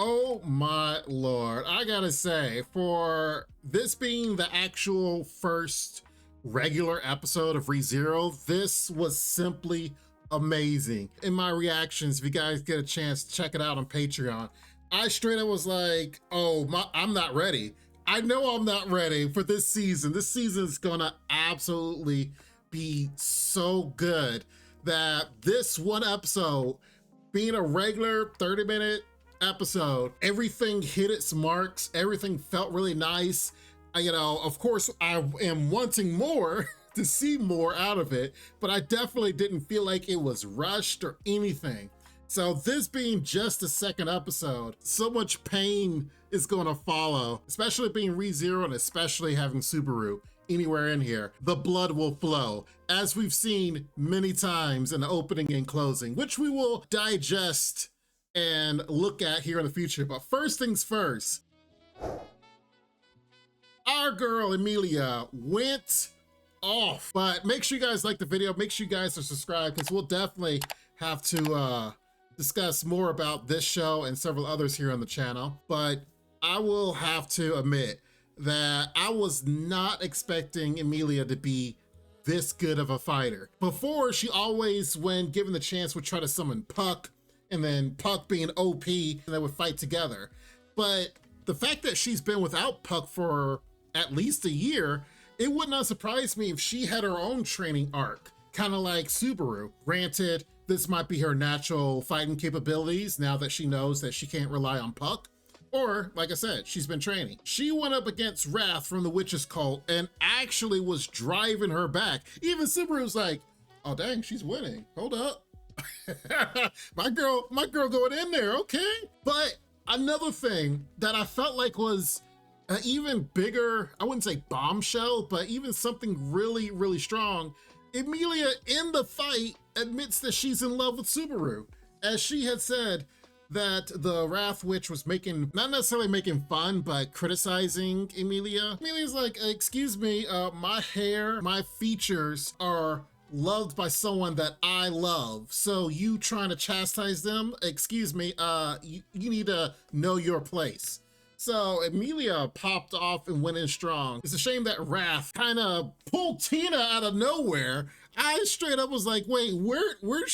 Oh my lord. I gotta say, for this being the actual first regular episode of ReZero, this was simply amazing. In my reactions, if you guys get a chance, check it out on Patreon. I straight up was like, I'm not ready. I know I'm not ready for this season. This season is gonna absolutely be so good that this one episode, being a regular 30-minute episode, everything hit its marks, everything felt really nice. Of course, I am wanting more to see more out of it, but I definitely didn't feel like it was rushed or anything. So this being just the second episode, so much pain is gonna follow, especially being ReZero and especially having Subaru anywhere in here. The blood will flow, as we've seen many times in the opening and closing, which we will digest and look at here in the future. But first things first, our girl Emilia went off. But make sure you guys like the video, make sure you guys are subscribed, because we'll definitely have to discuss more about this show and several others here on the channel. But I will have to admit that I was not expecting Emilia to be this good of a fighter. Before, she always, when given the chance, would try to summon Puck, and then Puck being OP, and they would fight together. But the fact that she's been without Puck for at least a year, it would not surprise me if she had her own training arc, kind of like Subaru. Granted, this might be her natural fighting capabilities now that she knows that she can't rely on Puck. Or, like I said, she's been training. She went up against Wrath from the Witch's Cult and actually was driving her back. Even Subaru's like, oh dang, she's winning. Hold up. my girl going in there, okay? But another thing that I felt like was an even bigger, I wouldn't say bombshell, but even something really, really strong. Emilia in the fight admits that she's in love with Subaru. As she had said that the Wrath Witch was not necessarily making fun, but criticizing Emilia. Emilia's like, excuse me, my hair, my features are loved by someone that I love. So you trying to chastise them? Excuse me, you need to know your place. So Emilia popped off and went in strong. It's a shame that Wrath kind of pulled Tina out of nowhere. I straight up was like, wait, where'd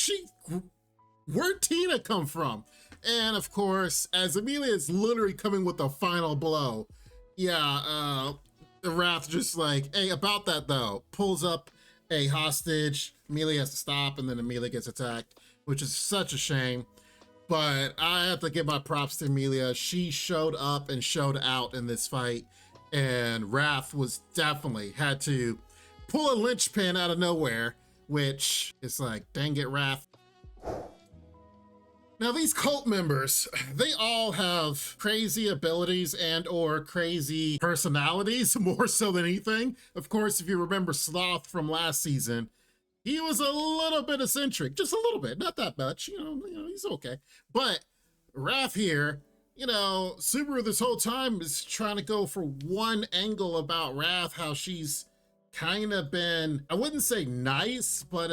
Tina come from? And of course, as Emilia is literally coming with the final blow, the Wrath just like, hey, about that though, pulls up a hostage. Emilia has to stop, and then Emilia gets attacked, which is such a shame. But I have to give my props to Emilia. She showed up and showed out in this fight, and Wrath was definitely had to pull a linchpin out of nowhere, which is like, dang it, Wrath. Now these cult members, they all have crazy abilities and or crazy personalities, more so than anything. Of course, if you remember Sloth from last season, he was a little bit eccentric, just a little bit, not that much, he's okay. But Wrath here, Subaru this whole time is trying to go for one angle about Wrath, how she's kind of been, I wouldn't say nice, but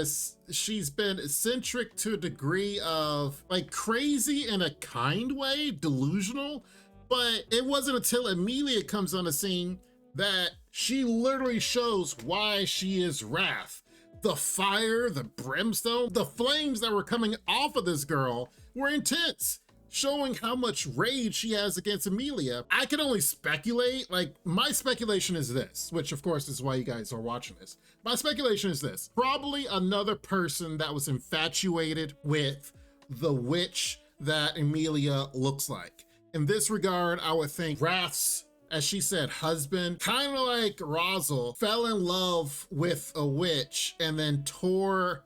she's been eccentric to a degree of like crazy in a kind way, delusional. But it wasn't until Emilia comes on the scene that she literally shows why she is Wrath. The fire, the brimstone, the flames that were coming off of this girl were intense, showing how much rage she has against Emilia. I can only speculate, like my speculation is this, which of course is why you guys are watching this. My speculation is this, probably another person that was infatuated with the witch that Emilia looks like. In this regard, I would think Wrath's, as she said, husband, kind of like Razel, fell in love with a witch and then tore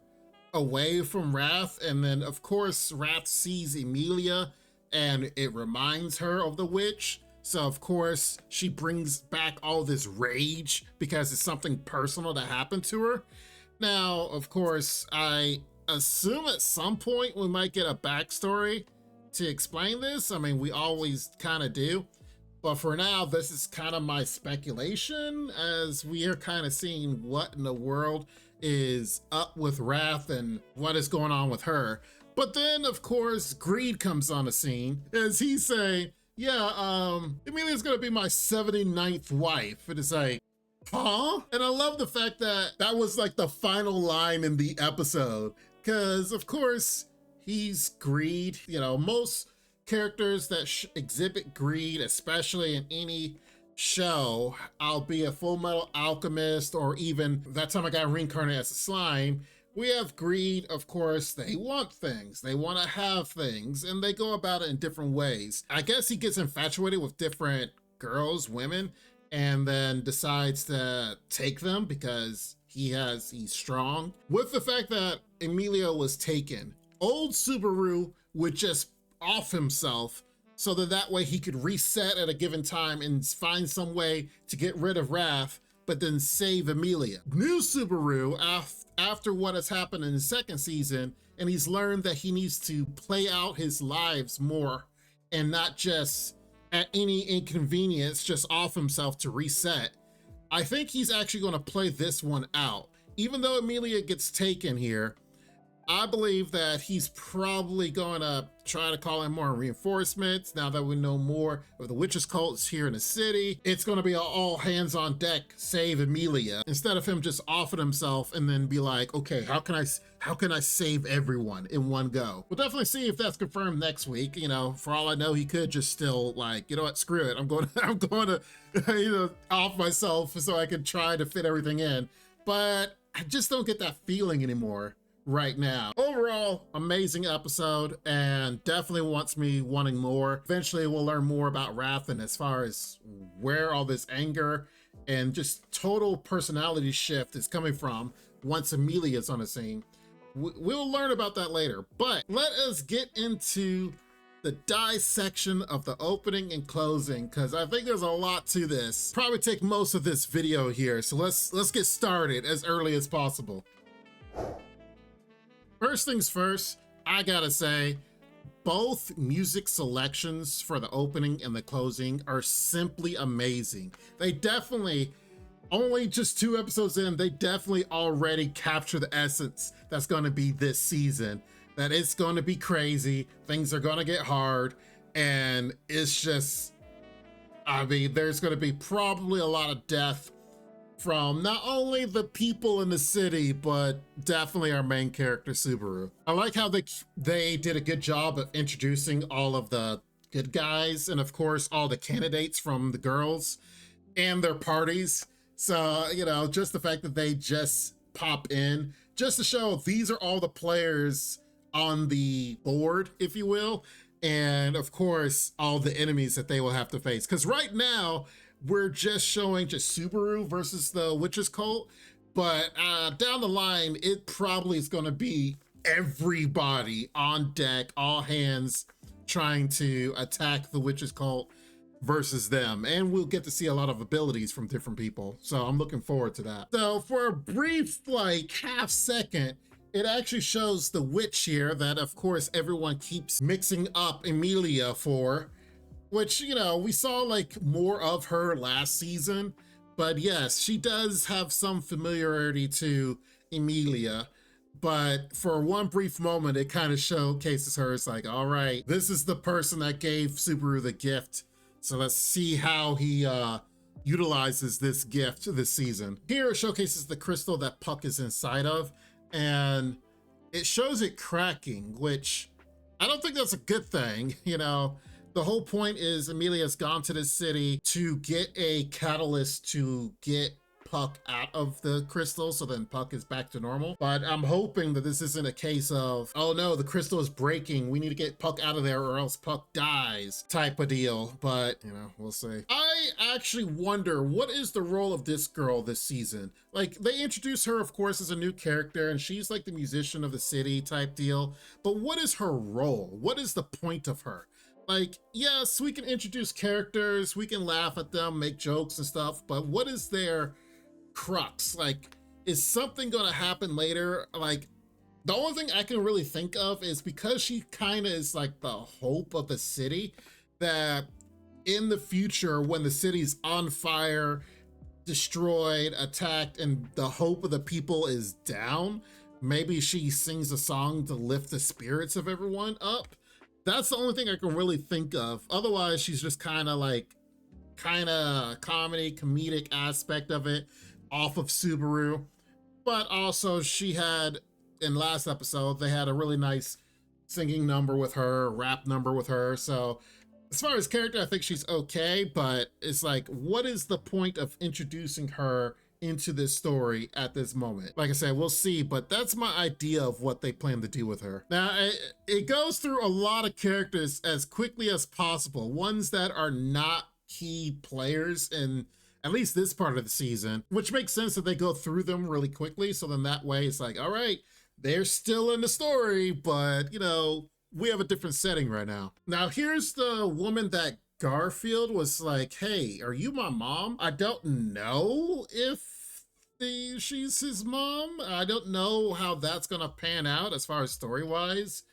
away from Wrath. And then of course Wrath sees Emilia and it reminds her of the witch. So of course she brings back all this rage because it's something personal that happened to her. Now, of course, I assume at some point we might get a backstory to explain this. I mean, we always kind of do. But for now, this is kind of my speculation, as we are kind of seeing what in the world is up with Wrath and what is going on with her. But then, of course, Greed comes on the scene as he's saying, yeah, Emilia's gonna be my 79th wife. And it's like, huh? And I love the fact that that was like the final line in the episode. Because, of course, he's Greed. You know, most characters that exhibit greed, especially in any show, albeit Full Metal Alchemist or even that time I got reincarnated as a slime, we have greed. Of course, they want things, they want to have things, and they go about it in different ways. I guess he gets infatuated with different girls, women, and then decides to take them because he's strong. With the fact that Emilia was taken, old Subaru would just off himself so that way he could reset at a given time and find some way to get rid of Wrath, but then save Emilia. New Subaru, after what has happened in the second season, and he's learned that he needs to play out his lives more and not just at any inconvenience just off himself to reset. I think he's actually going to play this one out. Even though Emilia gets taken here, I believe that he's probably going to try to call in more reinforcements now that we know more of the witches cults here in the city. It's going to be all hands on deck, save Emilia, instead of him just offing himself and then be like, okay, how can I save everyone in one go? We'll definitely see if that's confirmed next week. You know, for all I know, he could just still like, you know what, screw it. I'm going to, you know, off myself so I can try to fit everything in. But I just don't get that feeling anymore right now. Overall, amazing episode, and definitely wants me wanting more. Eventually we'll learn more about Wrath and as far as where all this anger and just total personality shift is coming from once Emilia's on the scene. We'll learn about that later, but let us get into the dissection of the opening and closing, because I think there's a lot to this. Probably take most of this video here, so let's get started as early as possible. First things first, I gotta say, both music selections for the opening and the closing are simply amazing. They definitely, only just 2 episodes in, they definitely already capture the essence that's gonna be this season. That it's gonna be crazy, things are gonna get hard, and it's just, I mean, there's gonna be probably a lot of death from not only the people in the city, but definitely our main character, Subaru. I like how they did a good job of introducing all of the good guys and of course all the candidates from the girls and their parties. So, you know, just the fact that they just pop in just to show these are all the players on the board, if you will, and of course all the enemies that they will have to face. Because right now, we're just showing just Subaru versus the witches cult, but down the line, it probably is going to be everybody on deck, all hands trying to attack the witches cult versus them. And we'll get to see a lot of abilities from different people. So I'm looking forward to that. So for a brief, like half second, it actually shows the witch here that of course everyone keeps mixing up Emilia for, which, you know, we saw like more of her last season, but yes, she does have some familiarity to Emilia, but for one brief moment, it kind of showcases her as like, all right, this is the person that gave Subaru the gift. So let's see how he utilizes this gift this season. Here it showcases the crystal that Puck is inside of, and it shows it cracking, which I don't think that's a good thing, you know. The whole point is Emilia's gone to the city to get a catalyst to get Puck out of the crystal, so then Puck is back to normal. But I'm hoping that this isn't a case of, oh no, the crystal is breaking, we need to get Puck out of there or else Puck dies type of deal. But, you know, we'll see. I actually wonder, what is the role of this girl this season? Like, they introduce her, of course, as a new character, and she's like the musician of the city type deal. But what is her role? What is the point of her? Like, yes, we can introduce characters, we can laugh at them, make jokes and stuff, but what is their crux? Like, is something gonna happen later? Like, the only thing I can really think of is because she kind of is like the hope of the city, that in the future when the city's on fire, destroyed, attacked, and the hope of the people is down, maybe she sings a song to lift the spirits of everyone up. That's the only thing I can really think of. Otherwise, she's just kind of like, comedy, comedic aspect of it off of Subaru. But also, she had, in last episode, they had a really nice singing number with her, rap number with her. So as far as character, I think she's okay, but it's like, what is the point of introducing her into this story at this moment? Like I said, we'll see, but that's my idea of what they plan to do with her. Now, it goes through a lot of characters as quickly as possible, ones that are not key players in at least this part of the season, which makes sense that they go through them really quickly. So then that way it's like, all right, they're still in the story, but you know, we have a different setting right now. Now, here's the woman that Garfield was like, hey, are you my mom? I don't know if she's his mom. I don't know how that's gonna pan out as far as story-wise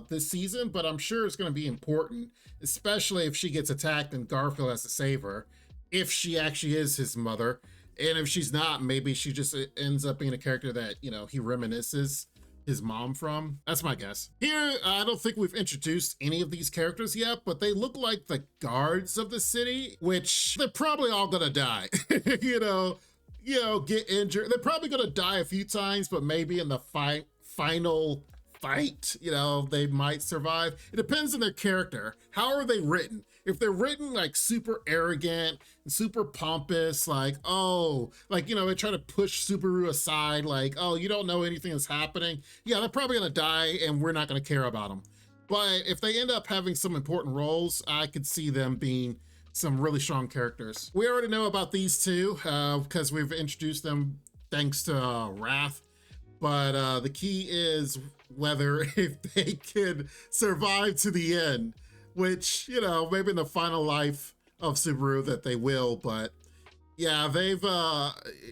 this season, but I'm sure it's gonna be important, especially if she gets attacked and Garfield has to save her, if she actually is his mother. And if she's not, maybe she just ends up being a character that, you know, he reminisces his mom from. That's my guess. Here, I don't think we've introduced any of these characters yet, but they look like the guards of the city, which they're probably all gonna die. you know, get injured. They're probably gonna die a few times, but maybe in the final fight, you know, they might survive. It depends on their character. How are they written? If they're written like super arrogant and super pompous, like, oh, like, you know, they try to push Subaru aside, like, oh, you don't know anything that's happening. Yeah, they're probably gonna die and we're not gonna care about them. But if they end up having some important roles, I could see them being some really strong characters. We already know about these two because we've introduced them thanks to Wrath. But the key is whether if they could survive to the end, which, you know, maybe in the final life of Subaru that they will, but yeah, they've,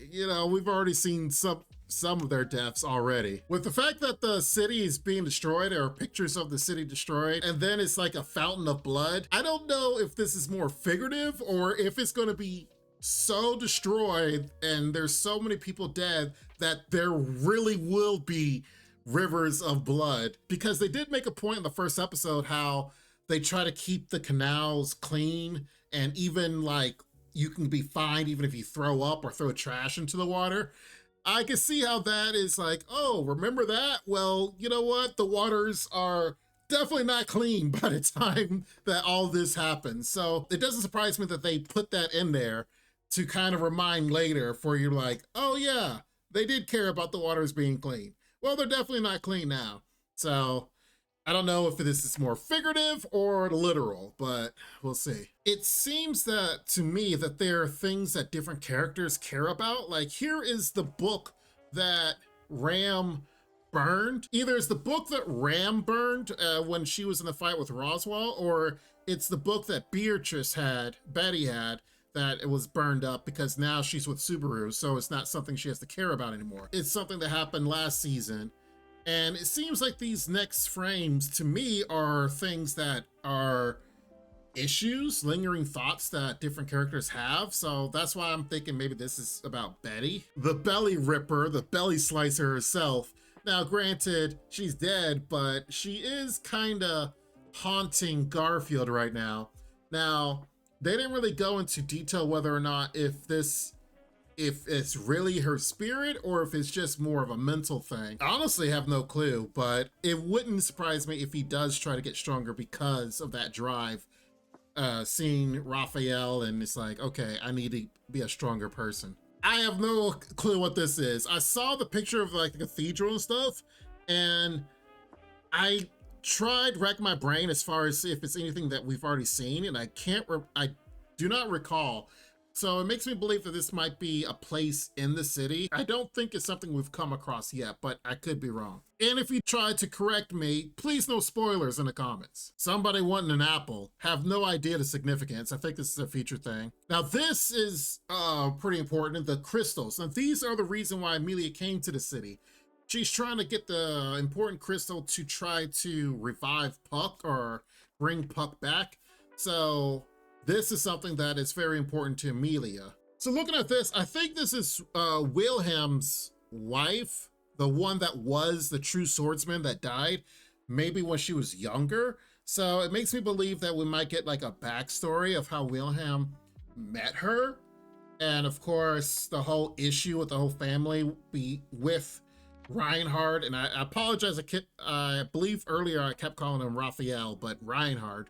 you know, we've already seen some of their deaths already. With the fact that the city is being destroyed, there are pictures of the city destroyed, and then it's like a fountain of blood. I don't know if this is more figurative or if it's going to be so destroyed and there's so many people dead that there really will be rivers of blood, because they did make a point in the first episode how they try to keep the canals clean, and even like you can be fined even if you throw up or throw trash into the water. I can see how that is like, oh, remember that? Well, you know what? The waters are definitely not clean by the time that all this happens. So it doesn't surprise me that they put that in there to kind of remind later for you, like, oh yeah, they did care about the waters being clean. Well, they're definitely not clean now. So I don't know if this is more figurative or literal, but we'll see. It seems that to me that there are things that different characters care about. Like here is the book that Ram burned. Either it's the book that Ram burned when she was in the fight with Roswell, or it's the book that Betty had, that it was burned up because now she's with Subaru, so it's not something she has to care about anymore. It's something that happened last season. And it seems like these next frames to me are things that are issues, lingering thoughts that different characters have. So that's why I'm thinking maybe this is about Betty, the belly ripper, the belly slicer herself. Now, granted, she's dead, but she is kind of haunting Garfield right now. Now, they didn't really go into detail whether or not if it's really her spirit or if it's just more of a mental thing. I honestly have no clue, but it wouldn't surprise me if he does try to get stronger because of that drive. Seeing Raphael and it's like, okay, I need to be a stronger person. I have no clue what this is. I saw the picture of like the cathedral and stuff, and I tried rack my brain as far as if it's anything that we've already seen, and I do not recall. So it makes me believe that this might be a place in the city. I don't think it's something we've come across yet, but I could be wrong. And if you try to correct me, please no spoilers in the comments. Somebody wanting an apple, have no idea the significance. I think this is a feature thing. Now this is pretty important, the crystals. Now these are the reason why Emilia came to the city. She's trying to get the important crystal to try to revive Puck or bring Puck back. So this is something that is very important to Emilia. So looking at this, I think this is Wilhelm's wife, the one that was the true swordsman that died, maybe when she was younger. So it makes me believe that we might get like a backstory of how Wilhelm met her. And of course, the whole issue with the whole family be with Reinhard. And I apologize, I believe earlier I kept calling him Raphael, but Reinhard.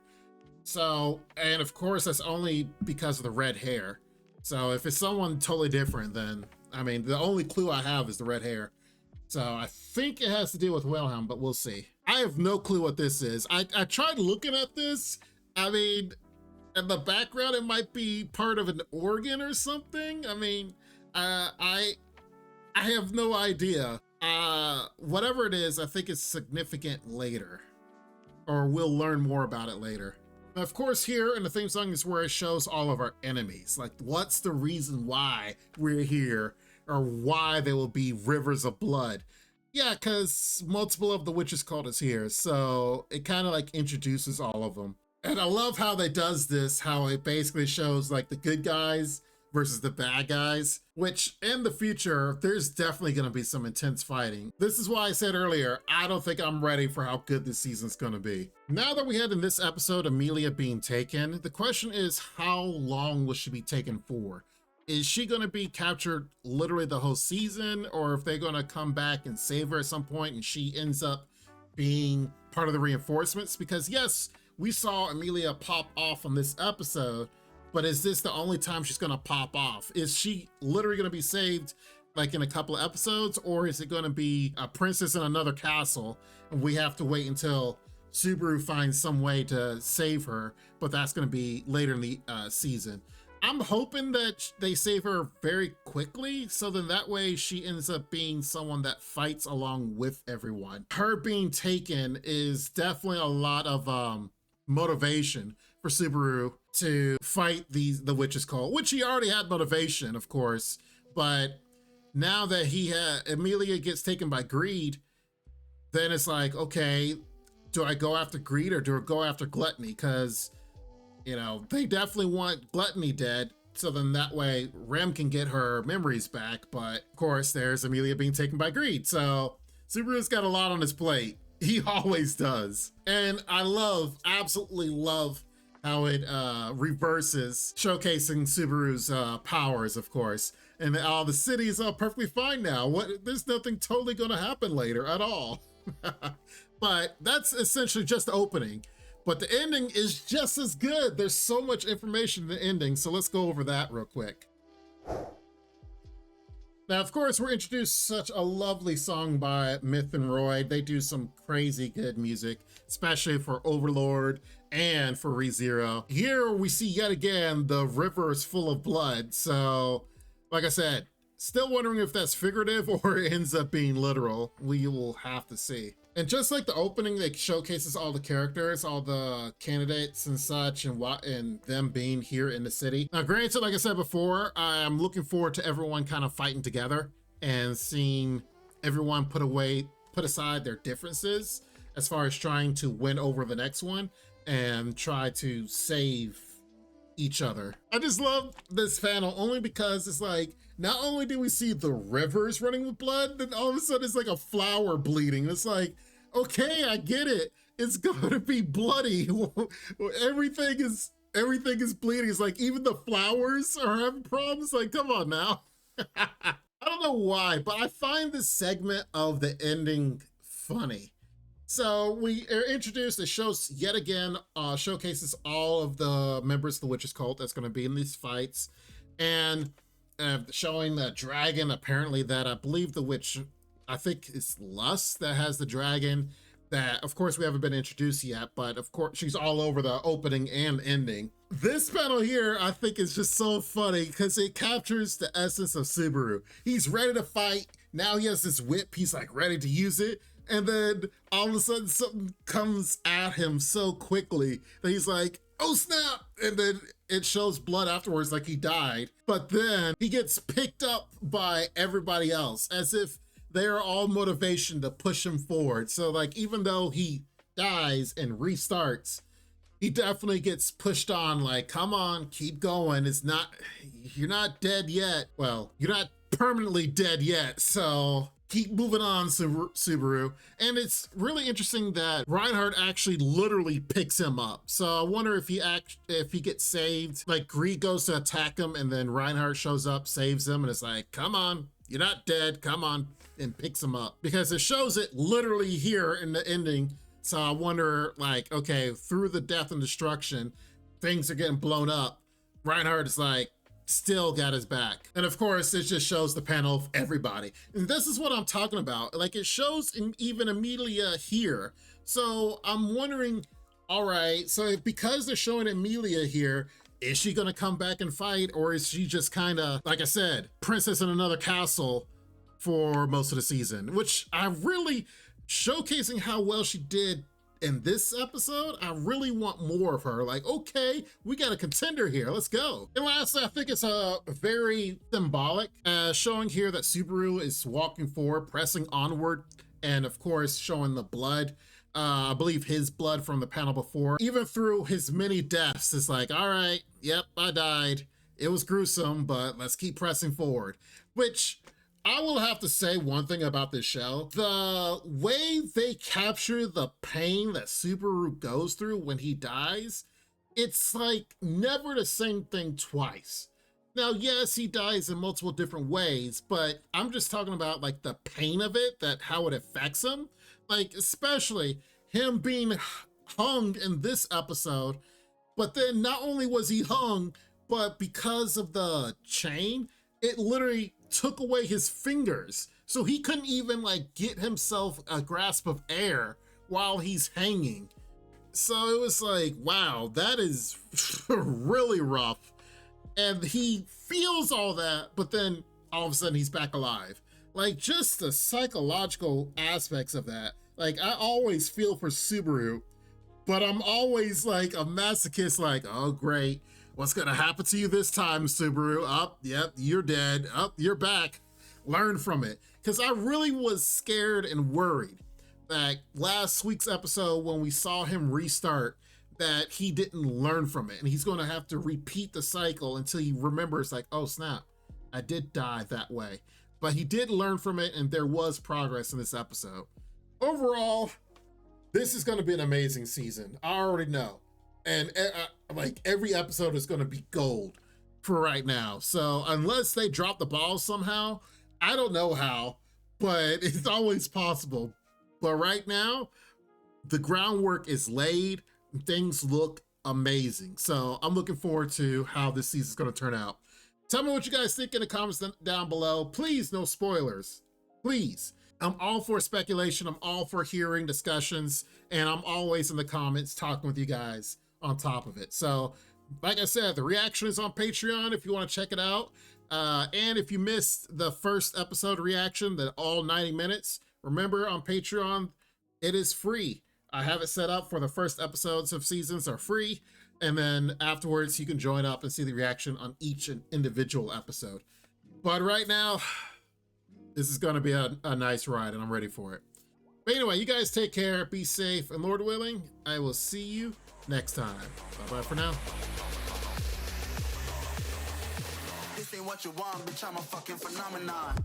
So, and of course, that's only because of the red hair. So if it's someone totally different, then, I mean, the only clue I have is the red hair. So I think it has to do with Wilhelm, but we'll see. I have no clue what this is. I tried looking at this. I mean, in the background, it might be part of an organ or something. I mean, I have no idea. Whatever it is, I think it's significant later, or we'll learn more about it later. Of course, here in the theme song is where it shows all of our enemies. Like, what's the reason why we're here, or why there will be rivers of blood? Yeah, because multiple of the witches cult is here, so it kind of like introduces all of them. And I love how they does this, how it basically shows like the good guys versus the bad guys, which in the future, there's definitely going to be some intense fighting. This is why I said earlier, I don't think I'm ready for how good this season's going to be. Now that we had in this episode Emilia being taken, the question is, how long will she be taken for? Is she going to be captured literally the whole season, or if they're going to come back and save her at some point and she ends up being part of the reinforcements? Because yes, we saw Emilia pop off on this episode, but is this the only time she's gonna pop off? Is she literally gonna be saved like in a couple of episodes, or is it gonna be a princess in another castle and we have to wait until Subaru finds some way to save her, but that's gonna be later in the season? I'm hoping that they save her very quickly, so then that way she ends up being someone that fights along with everyone. Her being taken is definitely a lot of motivation for Subaru to fight the witches cult, which he already had motivation, of course, but now that Emilia gets taken by greed, then it's like, okay, do I go after greed or do I go after gluttony? Because, you know, they definitely want gluttony dead, so then that way Rem can get her memories back, but of course there's Emilia being taken by greed, so Subaru's got a lot on his plate. He always does. And I absolutely love how it reverses, showcasing Subaru's powers, of course. And all the city is all perfectly fine now. There's nothing totally gonna happen later at all. But that's essentially just the opening. But the ending is just as good. There's so much information in the ending, so let's go over that real quick. Now, of course, we're introduced such a lovely song by Myth and Roy. They do some crazy good music, especially for Overlord and for rezero. Here we see yet again the river is full of blood. So, like I said, still wondering if that's figurative or it ends up being literal. We will have to see. And just like the opening that showcases all the characters, all the candidates and such, and them being here in the city. Now, granted, like I said before, I'm looking forward to everyone kind of fighting together and seeing everyone put aside their differences as far as trying to win over the next one and try to save each other. I just love this panel only because it's like, not only do we see the rivers running with blood, then all of a sudden it's like a flower bleeding. It's like, okay, I get it. It's going to be bloody. everything is bleeding. It's like even the flowers are having problems. Like, come on now. I don't know why, but I find this segment of the ending funny. So we are introduced, it shows yet again, showcases all of the members of the witches cult that's going to be in these fights, and showing the dragon apparently that I believe the witch, I think it's Lust that has the dragon, that of course we haven't been introduced yet, but of course she's all over the opening and ending. This panel here I think is just so funny because it captures the essence of Subaru. He's ready to fight, now he has this whip, he's like ready to use it, and then all of a sudden something comes at him so quickly that he's like, oh snap, and then it shows blood afterwards like he died, but then he gets picked up by everybody else as if they are all motivation to push him forward. So like, even though he dies and restarts, he definitely gets pushed on, like, come on, keep going. You're not dead yet. Well, you're not permanently dead yet, so keep moving on, Subaru. And it's really interesting that Reinhardt actually literally picks him up. So I wonder if he gets saved. Like Greed goes to attack him and then Reinhardt shows up, saves him, and it's like, come on, you're not dead, come on, and picks him up. Because it shows it literally here in the ending. So I wonder, like, okay, through the death and destruction, things are getting blown up. Reinhardt is like, still got his back. And of course, it just shows the panel of everybody. And this is what I'm talking about. Like, it shows even Emilia here. So I'm wondering, all right, so because they're showing Emilia here, is she gonna come back and fight? Or is she just kind of, like I said, princess in another castle for most of the season? Which I really, showcasing how well she did in this episode, I really want more of her. Like, okay, we got a contender here, let's go. And lastly, I think it's a very symbolic, showing here that Subaru is walking forward, pressing onward, and of course showing the blood. I believe his blood from the panel before. Even through his many deaths, it's like, all right, yep, I died. It was gruesome, but let's keep pressing forward. Which, I will have to say one thing about this show. The way they capture the pain that Subaru goes through when he dies, it's like never the same thing twice. Now, yes, he dies in multiple different ways, but I'm just talking about like the pain of it, that how it affects him. Like, especially him being hung in this episode, but then not only was he hung, but because of the chain, it literally took away his fingers. So he couldn't even like get himself a grasp of air while he's hanging. So it was like, wow, that is really rough. And he feels all that, but then all of a sudden he's back alive. Like, just the psychological aspects of that. Like, I always feel for Subaru, but I'm always like a masochist, like, oh great, what's gonna happen to you this time, Subaru? Up, yep, you're dead. Up, you're back. Learn from it. Because I really was scared and worried that last week's episode, when we saw him restart, that he didn't learn from it. And he's gonna have to repeat the cycle until he remembers, like, oh snap, I did die that way. But he did learn from it, and there was progress in this episode. Overall, this is gonna be an amazing season. I already know. And like every episode is gonna be gold for right now. So unless they drop the ball somehow, I don't know how, but it's always possible. But right now, the groundwork is laid and things look amazing. So I'm looking forward to how this season is gonna turn out. Tell me what you guys think in the comments down below. Please, no spoilers, please. I'm all for speculation. I'm all for hearing discussions, and I'm always in the comments talking with you guys on top of it. So like I said, the reaction is on Patreon if you want to check it out. And if you missed the first episode reaction, the all 90 minutes, remember on Patreon, it is free. I have it set up for the first episodes of seasons are free. And then afterwards you can join up and see the reaction on each individual episode. But right now, this is gonna be a nice ride and I'm ready for it. But anyway, you guys take care, be safe, and Lord willing, I will see you next time. Bye-bye for now. This ain't what you want, bitch, I'm a fucking phenomenon.